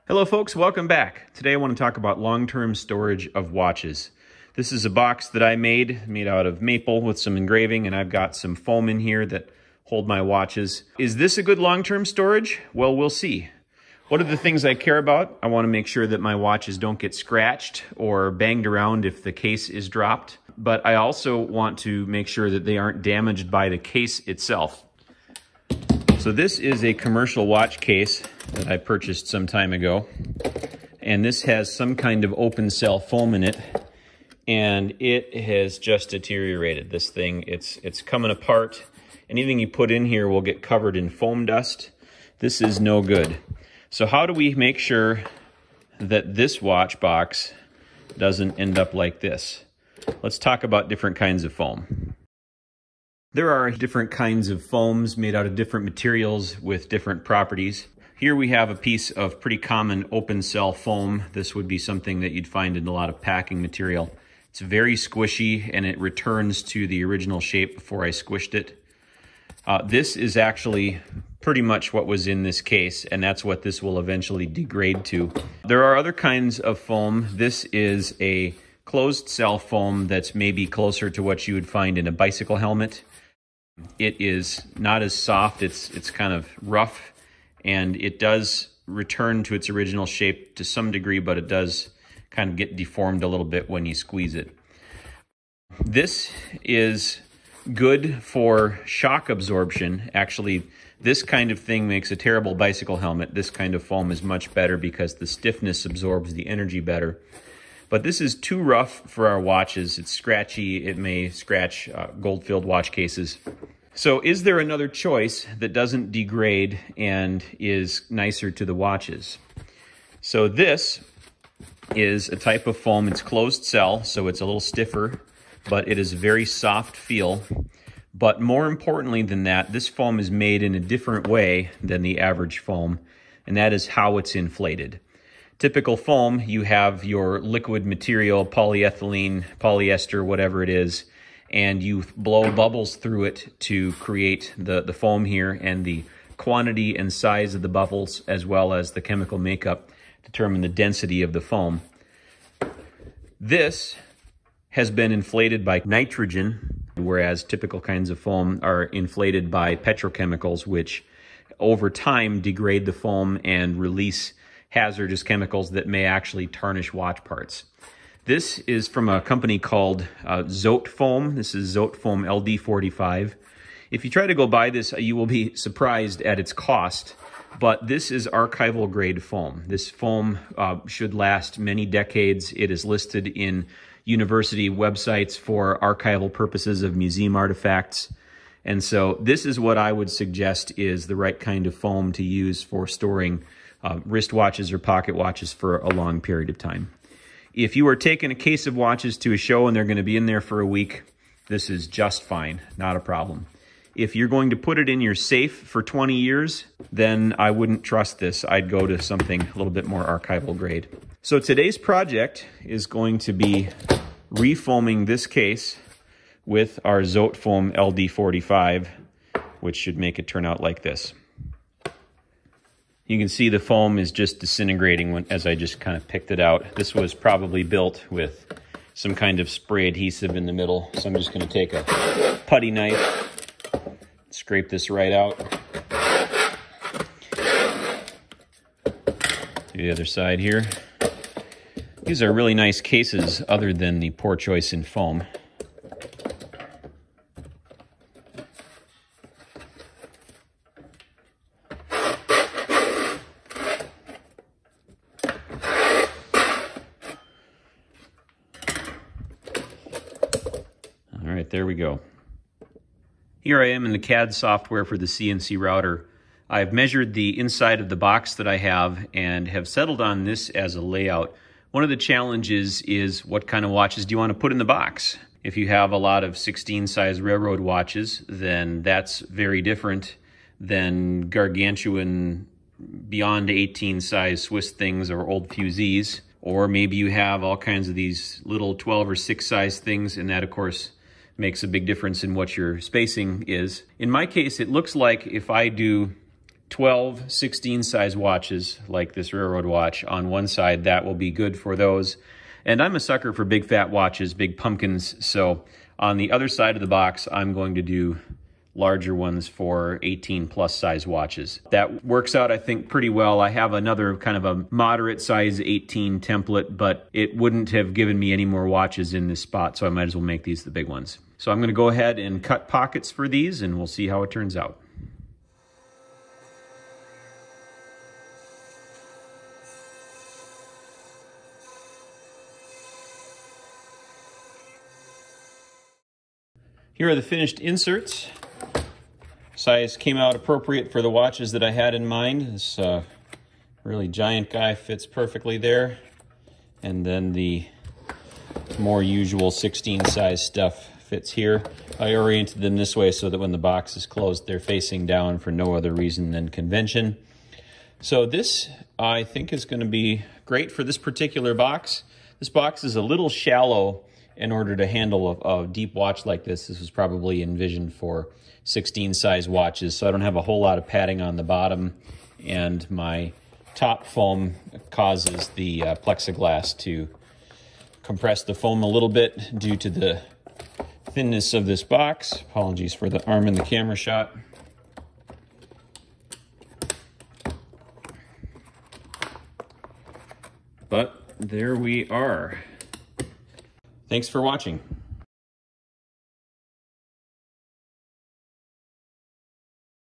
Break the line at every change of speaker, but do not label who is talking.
Hello folks, welcome back. Today I want to talk about long-term storage of watches. This is a box that I made out of maple with some engraving, and I've got some foam in here that hold my watches. Is this a good long-term storage? Well, we'll see. What are the things I care about? I want to make sure that my watches don't get scratched or banged around if the case is dropped, but I also want to make sure that they aren't damaged by the case itself. So this is a commercial watch case that I purchased some time ago, and this has some kind of open cell foam in it, and it has just deteriorated. This thing, it's coming apart. Anything you put in here will get covered in foam dust. This is no good. So how do we make sure that this watch box doesn't end up like this? Let's talk about different kinds of foam. There are different kinds of foams made out of different materials with different properties. Here we have a piece of pretty common open cell foam. This would be something that you'd find in a lot of packing material. It's very squishy and it returns to the original shape before I squished it. This is actually pretty much what was in this case, and that's what this will eventually degrade to. There are other kinds of foam. This is a closed cell foam that's maybe closer to what you would find in a bicycle helmet. It is not as soft, it's kind of rough, and it does return to its original shape to some degree, but it does kind of get deformed a little bit when you squeeze it. This is good for shock absorption. Actually, this kind of thing makes a terrible bicycle helmet. This kind of foam is much better because the stiffness absorbs the energy better. But this is too rough for our watches. It's scratchy. It may scratch gold-filled watch cases. So is there another choice that doesn't degrade and is nicer to the watches? So this is a type of foam. It's closed cell, so it's a little stiffer, but it is a very soft feel. But more importantly than that, this foam is made in a different way than the average foam, and that is how it's inflated. Typical foam, you have your liquid material, polyethylene, polyester, whatever it is, and you blow bubbles through it to create the foam here, and the quantity and size of the bubbles as well as the chemical makeup determine the density of the foam. This has been inflated by nitrogen, whereas typical kinds of foam are inflated by petrochemicals, which over time degrade the foam and release hazardous chemicals that may actually tarnish watch parts. This is from a company called Zote Foam. This is Zote Foam LD45. If you try to go buy this, you will be surprised at its cost, but this is archival grade foam. This foam should last many decades. It is listed in university websites for archival purposes of museum artifacts. And so this is what I would suggest is the right kind of foam to use for storing wristwatches or pocket watches for a long period of time. If you are taking a case of watches to a show and they're going to be in there for a week, this is just fine, not a problem. If you're going to put it in your safe for 20 years, then I wouldn't trust this. I'd go to something a little bit more archival grade. So today's project is going to be refoaming this case with our Zote Foam LD45, which should make it turn out like this. You can see the foam is just disintegrating as I just kind of picked it out. This was probably built with some kind of spray adhesive in the middle. So I'm just going to take a putty knife, scrape this right out. Do the other side here. These are really nice cases other than the poor choice in foam. All right, there we go. Here I am in the CAD software for the CNC router. I've measured the inside of the box that I have and have settled on this as a layout. One of the challenges is what kind of watches do you want to put in the box? If you have a lot of 16 size railroad watches, then that's very different than gargantuan beyond 18 size Swiss things or old fusees. Or maybe you have all kinds of these little 12 or 6 size things, and that of course makes a big difference in what your spacing is. In my case, it looks like if I do 12, 16 size watches like this railroad watch on one side. That will be good for those. And I'm a sucker for big fat watches, big pumpkins. So on the other side of the box, I'm going to do larger ones for 18 plus size watches. That works out, I think, pretty well. I have another kind of a moderate size 18 template, but it wouldn't have given me any more watches in this spot, so I might as well make these the big ones. So I'm gonna go ahead and cut pockets for these, and we'll see how it turns out. Here are the finished inserts. Size came out appropriate for the watches that I had in mind. This really giant guy fits perfectly there. And then the more usual 16 size stuff fits here. I oriented them this way so that when the box is closed, they're facing down for no other reason than convention. So this, I think, is going to be great for this particular box. This box is a little shallow in order to handle a deep watch like this. This was probably envisioned for 16 size watches, so I don't have a whole lot of padding on the bottom, and my top foam causes the plexiglass to compress the foam a little bit due to the thinness of this box. Apologies for the arm in the camera shot. But there we are. Thanks for watching.